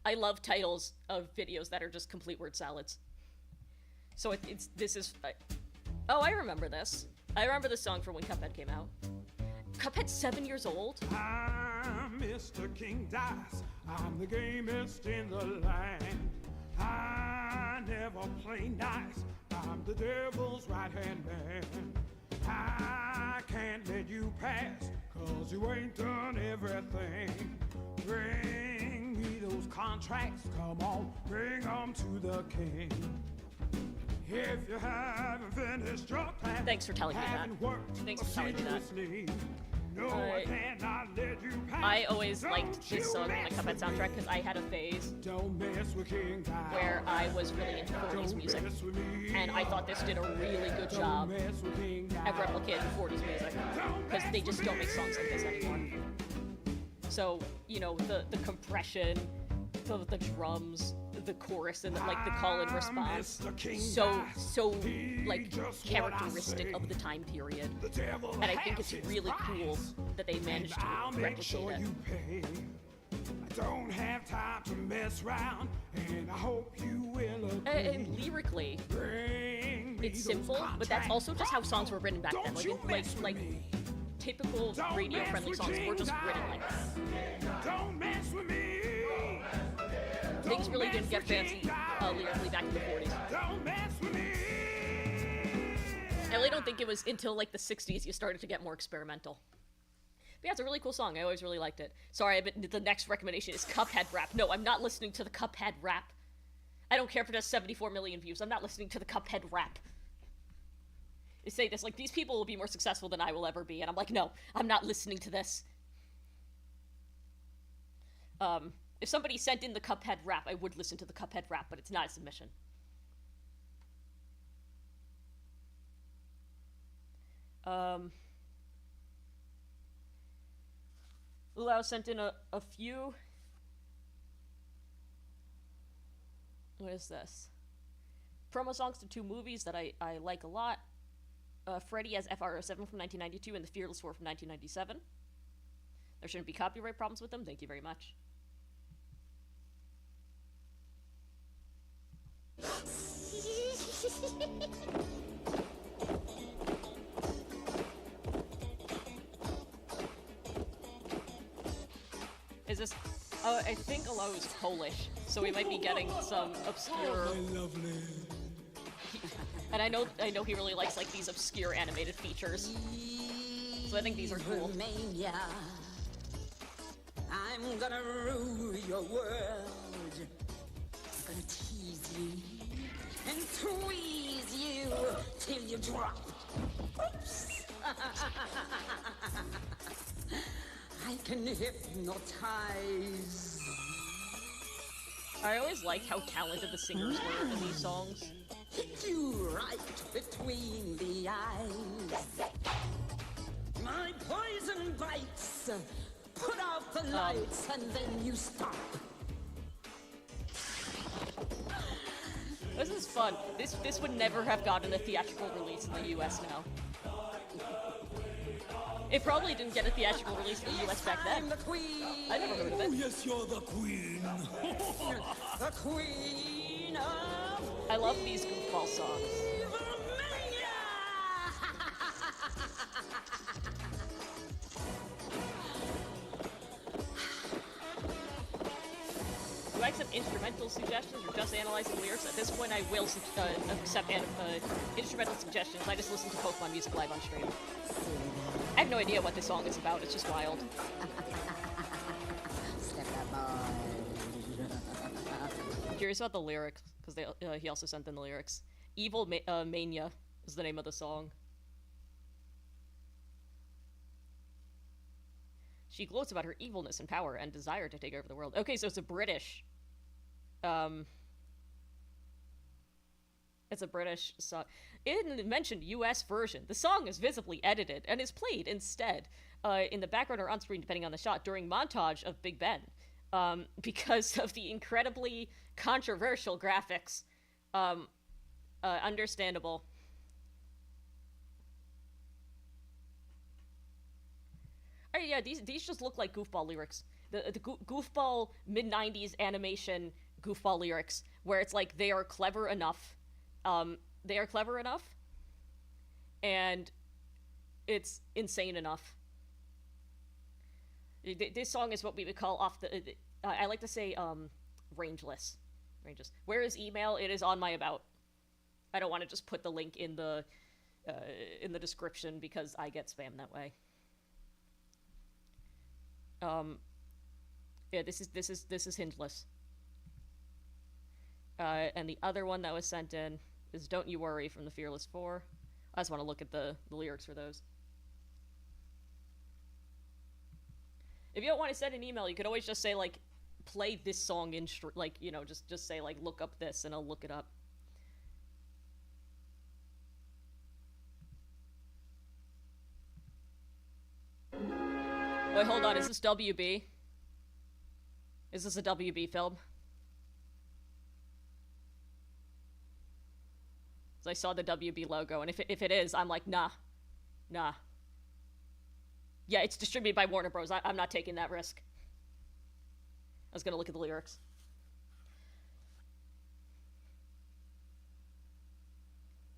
I love titles of videos that are just complete word salads. So oh, I remember this. I remember the song from when Cuphead came out. Cuphead's 7 years old. I'm Mr. King Dice. I'm the gamest in the land. I never play nice. I'm the devil's right-hand man. I can't let you pass, 'cause you ain't done everything. Bring me those contracts, come on, bring them to the king. If you haven't finished your plan, Thanks for telling me that. Thanks for telling me that. No, I cannot let you pass. I always liked this song on the Cuphead soundtrack because I had a phase where I was really into 40s music, and I thought this did a really good job at replicating 40s music, because they just don't make songs like this anymore. So, you know, the compression, the drums, the chorus, and like the call and response, so like characteristic of the time period, and I think it's really cool that they managed to replicate it. I don't have time to mess around, and I hope you will agree. And lyrically, it's simple, but that's also just how songs were written back then. Like typical radio-friendly songs were just written like that. Don't mess with me. Things really didn't get fancy lyrically back in the 40s. Don't mess with me. I really don't think it was until like the 60s you started to get more experimental. But yeah, it's a really cool song. I always really liked it. Sorry, but the next recommendation is Cuphead rap. No, I'm not listening to the Cuphead rap. I don't care if it has 74 million views. I'm not listening to the Cuphead rap. They say this, like, these people will be more successful than I will ever be. And I'm like, no, I'm not listening to this. If somebody sent in the Cuphead rap, I would listen to the Cuphead rap, but it's not a submission. Ulau sent in a few. What is this? Promo songs to 2 movies that I like a lot. Freddy as FR07 from 1992 and The Fearless Four from 1997. There shouldn't be copyright problems with them. Thank you very much. Is this... Oh, I think Alo is Polish, so we might be getting some obscure... And I know he really likes, like, these obscure animated features. So I think these are cool. I'm gonna rule your world. I'm gonna tease you and squeeze you till you drop. Oops. I can hypnotize. I always liked how talented the singers were in these songs. Hit you right between the eyes. My poison bites. Put out the lights and then you stop. This is fun. This would never have gotten a theatrical release in the US now. It probably didn't get a theatrical release in the US back then. The queen. I never heard of it. Oh, yes, you're the queen. The queen of I love these goofball songs. instrumental suggestions or just analyzing lyrics, at this point I will accept instrumental suggestions. I just listen to Pokemon Music Live on stream. I have no idea what this song is about, it's just wild. I'm curious about the lyrics, because he also sent in the lyrics. Evil Mania is the name of the song. She gloats about her evilness and power and desire to take over the world. Okay, so it's a British... it's a British song. In the mentioned US version, the song is visibly edited and is played instead in the background or on screen, depending on the shot, during montage of Big Ben. Because of the incredibly controversial graphics. Understandable. Oh yeah, these just look like goofball lyrics. The goofball mid-90s animation goofball lyrics, where it's like they are clever enough. They are clever enough, and it's insane enough. This song is what we would call off the... I like to say, rangeless. Ranges. Where is email? It is on my About. I don't want to just put the link in the description because I get spammed that way. Yeah, this is hingeless. And the other one that was sent in is Don't You Worry from the Fearless 4. I just want to look at the lyrics for those. If you don't want to send an email, you could always just say, like, play this song in, like, you know, just say, like, look up this, and I'll look it up. Wait, hold on, is this WB? Is this a WB film? So I saw the WB logo, and if it is, I'm like, nah. Nah. Yeah, it's distributed by Warner Bros. I'm not taking that risk. I was gonna look at the lyrics.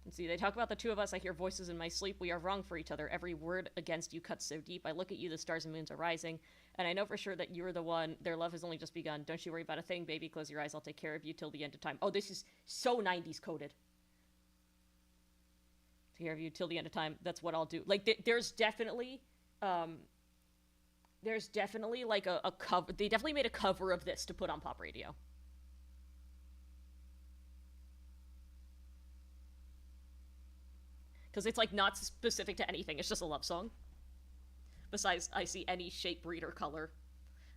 Let's see, they talk about the two of us. I hear voices in my sleep. We are wrong for each other. Every word against you cuts so deep. I look at you, the stars and moons are rising. And I know for sure that you're the one. Their love has only just begun. Don't you worry about a thing, baby. Close your eyes. I'll take care of you till the end of time. Oh, this is so 90s coded. Take care of you till the end of time. That's what I'll do. Like, there's definitely like a cover. They definitely made a cover of this to put on pop radio. Because it's like not specific to anything. It's just a love song. Besides, I see any shape, breed, or color.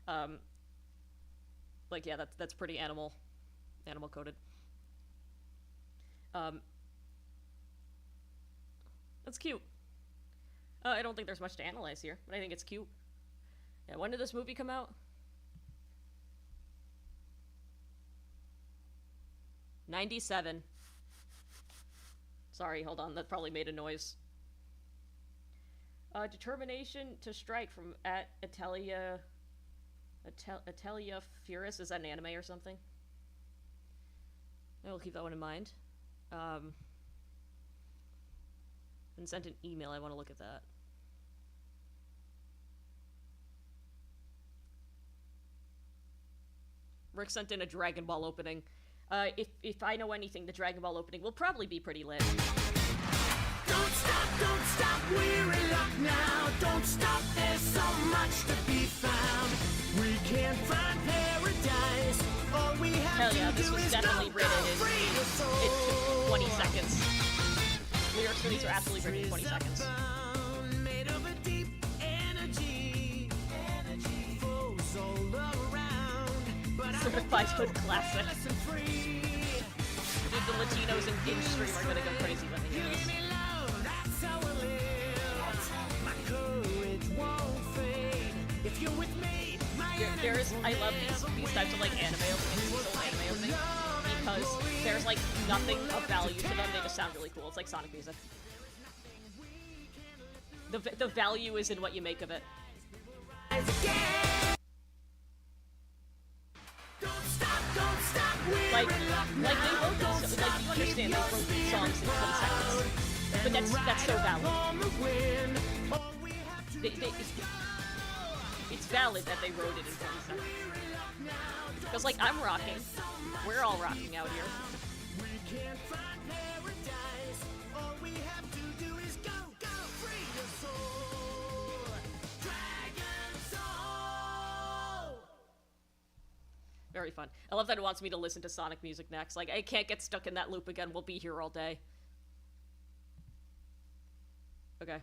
Like, yeah, that's pretty animal coded. That's cute. I don't think there's much to analyze here, but I think it's cute. Yeah, when did this movie come out? 97. Sorry, hold on, that probably made a noise. Determination to Strike from Atelier Furus. Is that an anime or something? I will keep that one in mind. And sent an email, I want to look at that. Rick sent in a Dragon Ball opening. If I know anything, the Dragon Ball opening will probably be pretty lit. Don't stop, we're in luck now. Don't stop, there's so much to be found. We can't find paradise. All we have Hell yeah, to this do was is definitely go, written go, free your soul. in 20 seconds. Lyrics for these are absolutely written in 20 seconds. Made of a deep energy flows all around. But Certified hood classic. Dude, the Latinos in game stream are gonna go crazy when they hear this. That's how we live. My courage won't fade. If you're with me, I love these types of like anime openings, these old anime openings, because there's like nothing of value to them, they just sound really cool. It's like Sonic music. The value is in what you make of it. Like they wrote this, like you understand they wrote these songs in 20 seconds. But that's so valid. It's valid that they wrote it in 20 seconds. Because, like, I'm rocking. We're all rocking out here. Very fun. I love that it wants me to listen to Sonic music next. Like, I can't get stuck in that loop again. We'll be here all day. Okay.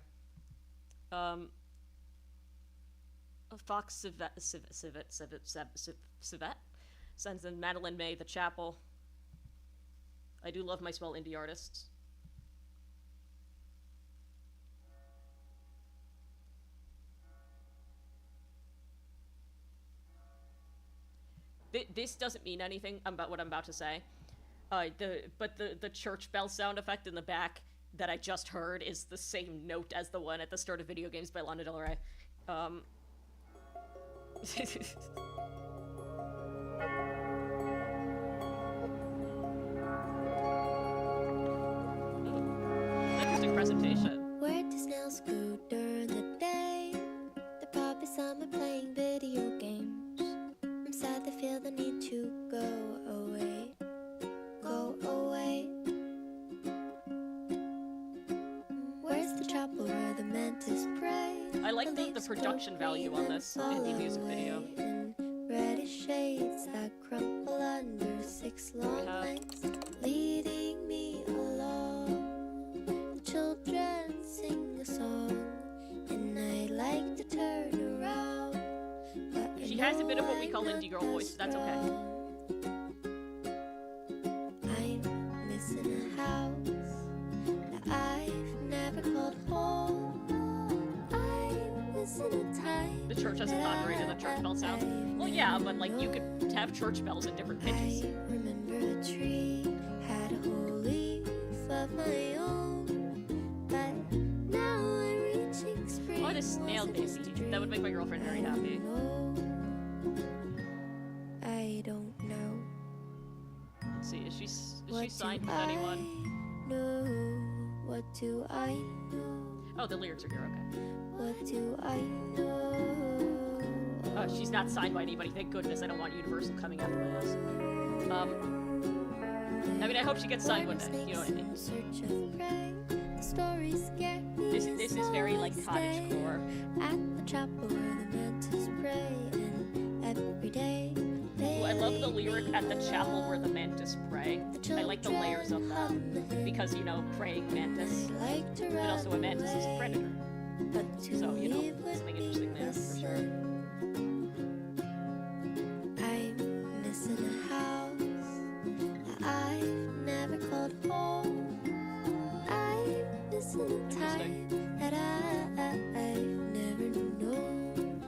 Fox Civet sends in Madeline May, The Chapel. I do love my small indie artists. This doesn't mean anything about what I'm about to say. The church bell sound effect in the back that I just heard is the same note as the one at the start of Video Games by Lana Del Rey. Interesting presentation. Where do snails go during the day? They're probably somewhere playing video games. I'm sad they feel the need to go away. Go away. Where's the chapel where the mantis pray? I like the production value on this indie music video. Reddish shades that crumple under 6 long legs, leading me along. The children sing a song, and I like to turn around. But She has a bit of what we call indie girl voice, but that's okay. I'm missing a house that I've never called home. I'm missing a time. The church hasn't inaugurated the church bell sound. Well, yeah, but like you could have church bells in different pitches. I remember a tree had a whole leaf of my own, but now I'm reaching spring. Oh, this snail baby. That would make my girlfriend very happy. I don't know. Let's see, is she signed with anyone? No, what do I know? Oh, the lyrics are here, okay. What do I know? Oh, she's not signed by anybody, thank goodness. I don't want Universal coming after my ass. I mean, I hope she gets signed one day, you know what I mean? Search of prey, the stories scare me. This is very, like, cottage core. At the chapel where the mantis pray, and every day they Ooh, I love the lyric at the chapel where the mantis pray. I like the layers of that. Because, you know, praying mantis. But also a mantis is a predator. So, you know, something interesting there, for sure. I'm missing a house that I've never called home. I'm missing a time that I've never known.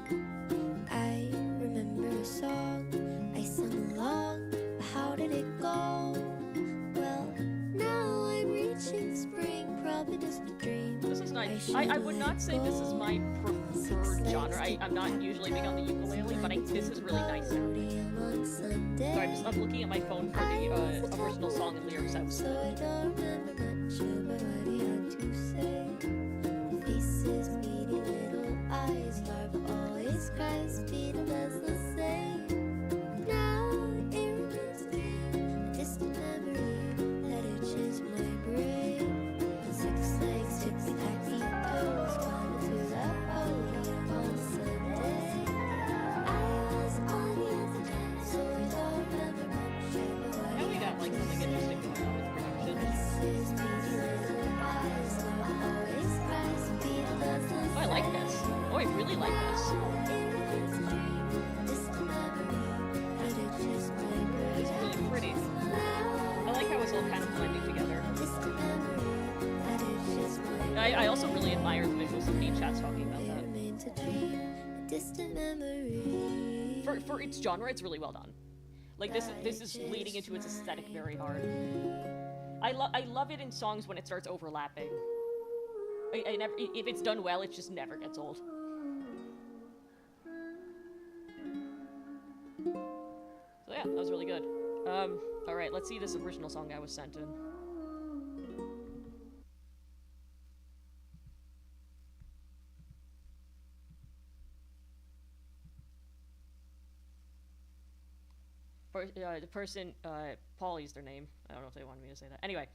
I remember a song I sung along, but how did it go? Well, now I'm reaching spring, probably just a dream. This is nice. I would not say this is my preferred genre. I'm not usually big on the ukulele, but this is really nice sounding. Sorry, I'm looking at my phone for the original song and lyrics I was So I don't remember much about what he had to say. Faces, beady little eyes, larva always cries, Peter does the same. Now it remains a dream, a distant memory that itches my brain. 6 legs, tippy-tappy toes, climbing through the podium on Sunday. I was on the other end, so I don't remember much about what Now we got like something interesting going on with production. Oh, I like this. Oh, I really like this. It's really pretty. I like how it's all kind of blending together. I also really admire the visuals of Game Chat's talking about that. For its genre, it's really well done. Like this is leading into its aesthetic very hard. I love it in songs when it starts overlapping. I never, if it's done well, it just never gets old. So yeah, that was really good. All right, let's see this original song I was sent in. the person, Paulie's their name. I don't know if they wanted me to say that. Anyway,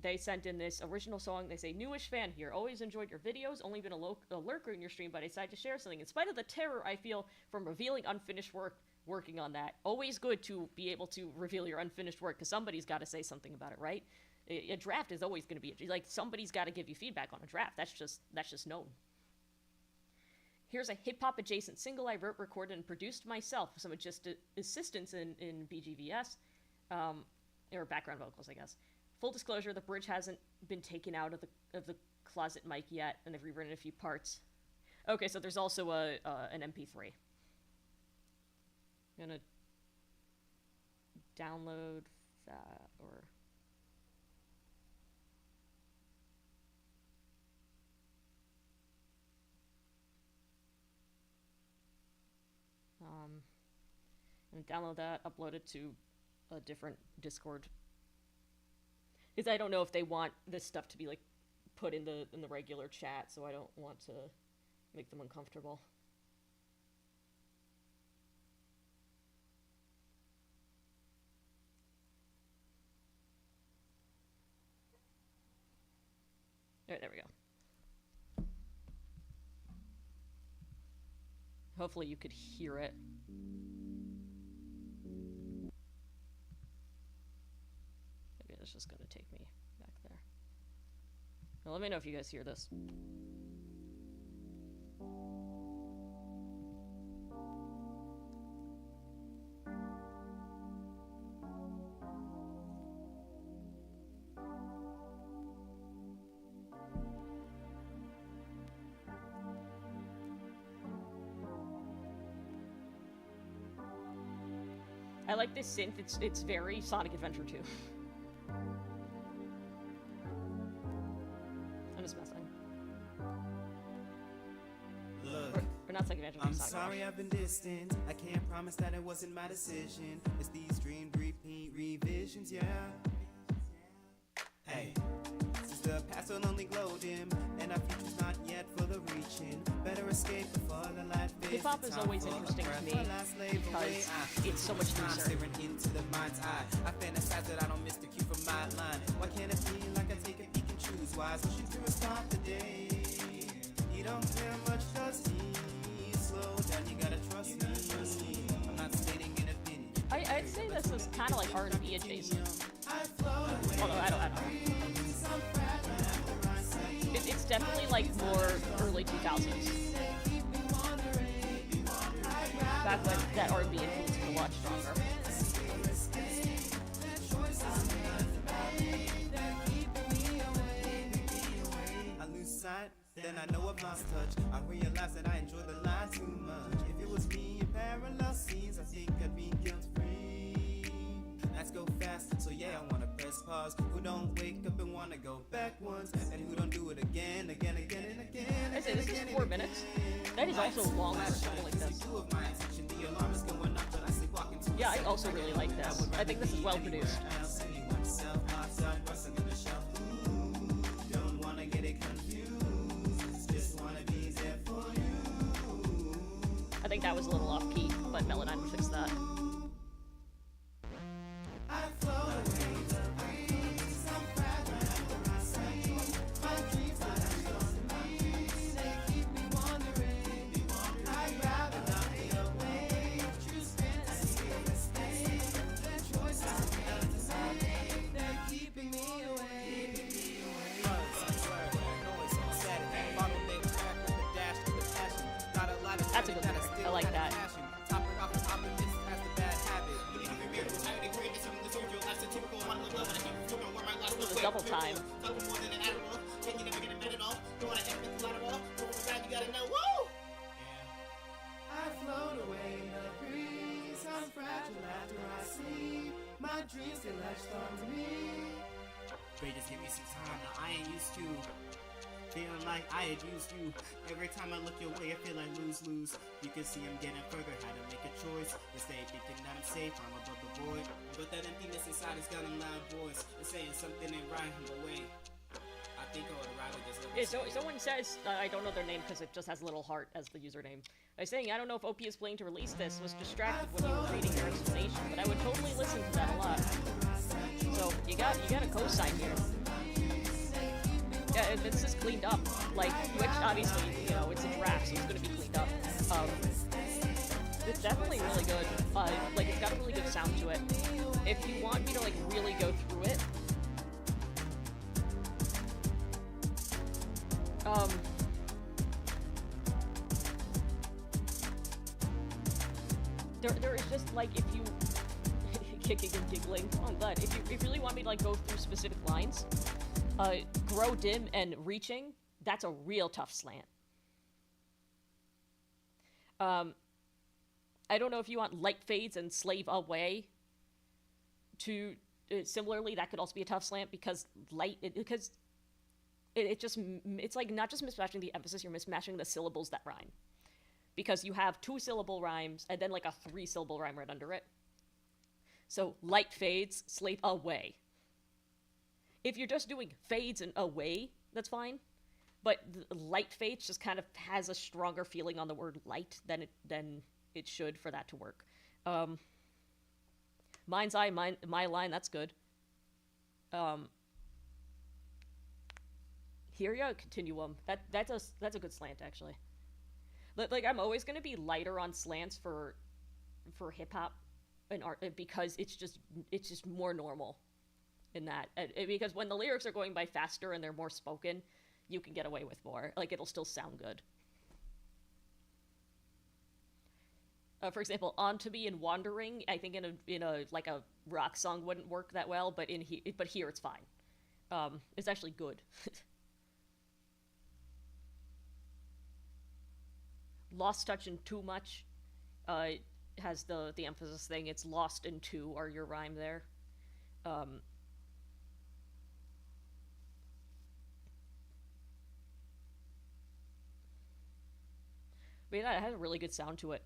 they sent in this original song. They say, newish fan here. Always enjoyed your videos. Only been a lurker in your stream, but I decided to share something. In spite of the terror I feel from revealing unfinished work, working on that. Always good to be able to reveal your unfinished work, because somebody's got to say something about it, right? A draft is always going to be, like, somebody's got to give you feedback on a draft. That's just known. Here's a hip-hop adjacent single I wrote, recorded, and produced myself with some assistance in BGVS, or background vocals, I guess. Full disclosure, the bridge hasn't been taken out of the closet mic yet, and they've rewritten a few parts. Okay, so there's also an MP3. I'm gonna download that, or... and download that, upload it to a different Discord. Because I don't know if they want this stuff to be, like, put in the regular chat, so I don't want to make them uncomfortable. Alright, there we go. Hopefully you could hear it. Maybe it's just gonna take me back there. Now let me know if you guys hear this. I like this synth, it's very Sonic Adventure 2. I'm just messing. Look, or not Sonic Adventure, I'm Sonic sorry Rush. I've been distant. I can't promise that it wasn't my decision. It's these dream repeat revisions, yeah. Hey, since the past will only glow dim, and our future's not yet for the reaching. Better escape before the light fades. Hip-hop is always interesting to me because it's so much looser. Staring into the mind's eye. I fantasize that I don't miss the cue from my line. Why can't it be like I take a peek and choose wise? Wishing to respond today. He don't care much, does he? Slow down, you gotta trust me. I'm not stating an opinion. I'd say this is kind of like R&B adjacent. Although I don't know. It's definitely like more early 2000s. Back when that R&B influence was a lot stronger. I lose sight, then I know I've lost touch. I realize that I enjoy the line too much. If it was me in parallel scenes, I think I'd be guilt-free. Let's go fast, so yeah, I wanna press pause. Who don't wake up and wanna go back once, and who don't do it again, again, again, and again. I say this is 4 minutes. That is also long for something like this. Yeah, I also really like this. I think this is well produced. I think that was a little off key, but Melodyne would fix that. That's a good lyric. I like that. The double time. I float away in the breeze. I'm fragile after I sleep. My dreams get latched onto me. Babe, just give me some time. Now I ain't used to feeling like I had used you. Every time I look your way, I feel like lose-lose. You can see I'm getting further, how to make a choice. Instead thinking that I'm safe, I'm above the void. But that emptiness inside has got a loud voice. It's saying something ain't right, but wait. I think I would rather just look Yeah, so someone says, I don't know their name because it just has a little heart as the username. I was saying, I don't know if OP is planning to release this, was distracted when you were reading your explanation, but I would totally listen to that a lot. So, you got a cosign here. Yeah, this is cleaned up, like, which obviously, you know, it's a draft, so it's gonna be cleaned up. It's definitely really good. Like, it's got a really good sound to it. If you want me to, like, really go through it, there is just, like, if you... kicking and giggling. Oh, I'm glad. If you really want me to, like, go through specific lines, grow, dim, and reaching, that's a real tough slant. I don't know if you want light fades and slave away to... similarly, that could also be a tough slant, because it's like not just mismatching the emphasis, you're mismatching the syllables that rhyme. Because you have 2-syllable rhymes, and then like a 3-syllable rhyme right under it. So, light fades, slave away. If you're just doing fades and away, that's fine. But light fades just kind of has a stronger feeling on the word light than it should for that to work. Mind's eye, my line, that's good. Here you go, continuum. That's a good slant, actually. Like, I'm always gonna be lighter on slants for hip hop and art because it's just more normal in that. Because when the lyrics are going by faster and they're more spoken, you can get away with more. Like, it'll still sound good. For example, On To Me and Wandering, I think in a like a rock song wouldn't work that well, but here it's fine. It's actually good. Lost touch and too much has the emphasis thing. It's lost and two are your rhyme there. But yeah, it has a really good sound to it.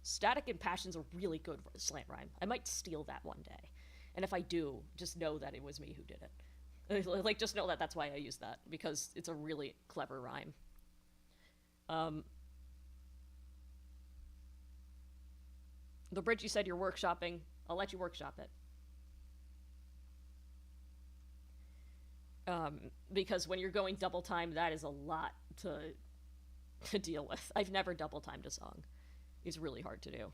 Static and Passion's a really good slant rhyme. I might steal that one day. And if I do, just know that it was me who did it. Like, just know that that's why I used that, because it's a really clever rhyme. The bridge you said you're workshopping, I'll let you workshop it. Because when you're going double time, that is a lot to deal with. I've never double timed a song. It's really hard to do.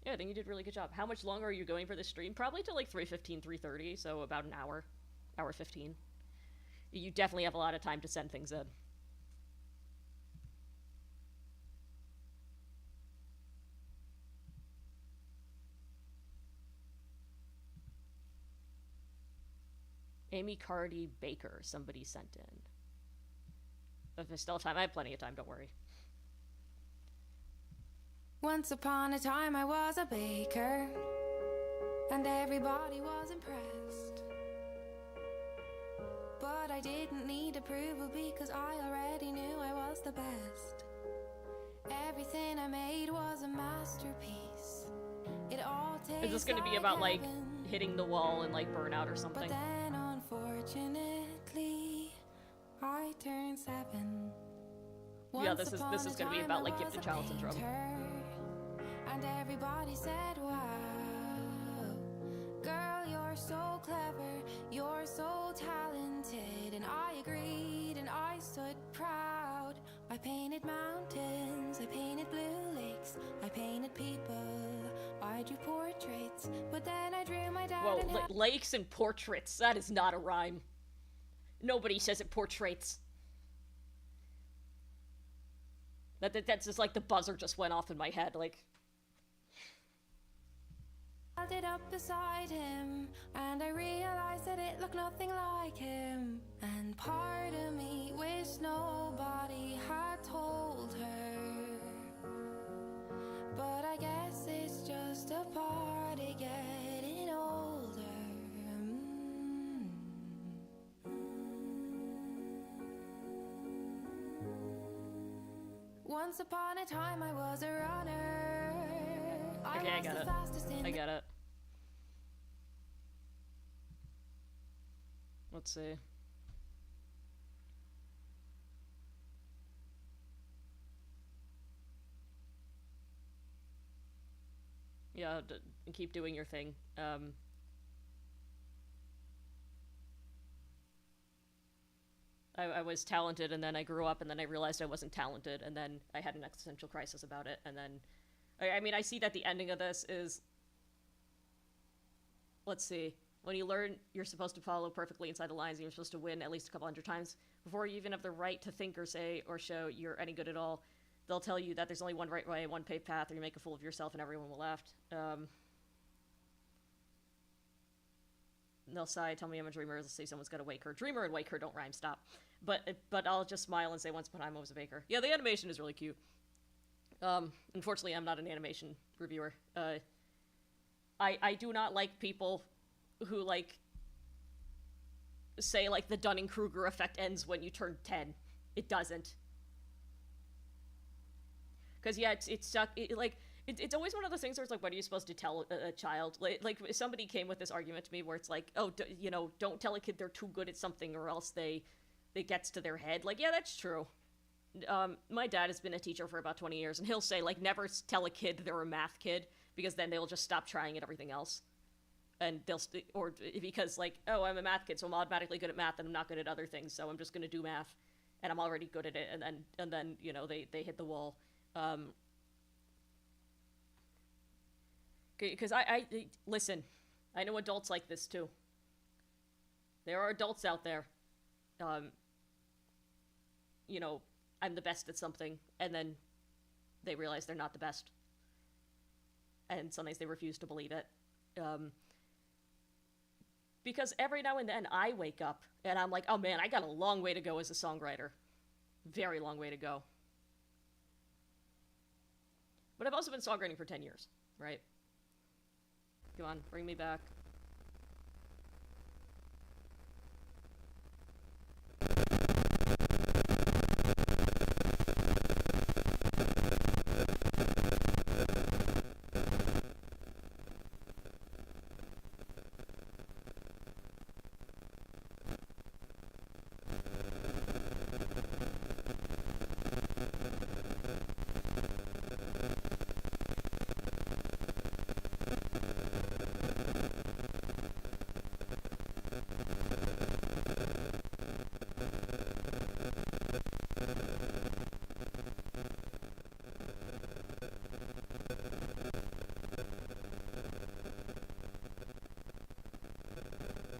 Yeah, I think you did a really good job. How much longer are you going for this stream? Probably till like 3:15, 3:30, so about an hour. Hour 15. You definitely have a lot of time to send things in. Amy Cardi Baker, somebody sent in. If there's still time, I have plenty of time, don't worry. Once upon a time I was a baker, and everybody was impressed. But I didn't need approval because I already knew I was the best. Everything I made was a masterpiece. It all takes. Is this going to be about like hitting the wall and like burnout or something? But then unfortunately I turned 7. Yeah, this is going to be about like gifted child syndrome. And everybody said, wow, girl, you're so clever, you're so talented. And I agreed and I stood proud. I painted mountains, I painted blue lakes, I painted people, I drew portraits. But then I drew my dad. Whoa, lakes and portraits, that is not a rhyme. Nobody says it portraits. That's just like the buzzer just went off in my head, like. I held it up beside him, and I realized that it looked nothing like him. And part of me wished nobody had told her. But I guess it's just a part of getting older. Once upon a time I was a runner. Okay, I got it. I got it. Let's see. Yeah, keep doing your thing. I was talented, and then I grew up, and then I realized I wasn't talented, and then I had an existential crisis about it, and then... I mean, I see that the ending of this is... Let's see. When you learn you're supposed to follow perfectly inside the lines, and you're supposed to win at least a couple hundred times, before you even have the right to think or say or show you're any good at all, they'll tell you that there's only one right way, one paved path, or you make a fool of yourself and everyone will laugh. They'll sigh, tell me I'm a dreamer, they'll say someone's gotta wake her. Dreamer and wake her don't rhyme, stop. But I'll just smile and say once upon a time I was a baker. Yeah, the animation is really cute. Unfortunately, I'm not an animation reviewer. I do not like people who, like, say, like, the Dunning-Kruger effect ends when you turn 10. It doesn't. Because, yeah, it's stuck, it's always one of those things where it's like, what are you supposed to tell a child? Like, somebody came with this argument to me where it's like, oh, you know, don't tell a kid they're too good at something or else it gets to their head. Like, yeah, that's true. My dad has been a teacher for about 20 years, and he'll say, like, never tell a kid they're a math kid, because then they'll just stop trying at everything else. And or because, like, oh, I'm a math kid, so I'm automatically good at math, and I'm not good at other things, so I'm just gonna do math, and I'm already good at it, and then you know, they hit the wall. Because listen, I know adults like this, too. There are adults out there, you know, I'm the best at something, and then they realize they're not the best. And sometimes they refuse to believe it. Because every now and then I wake up, and I'm like, oh man, I got a long way to go as a songwriter. Very long way to go. But I've also been songwriting for 10 years, right? Come on, bring me back.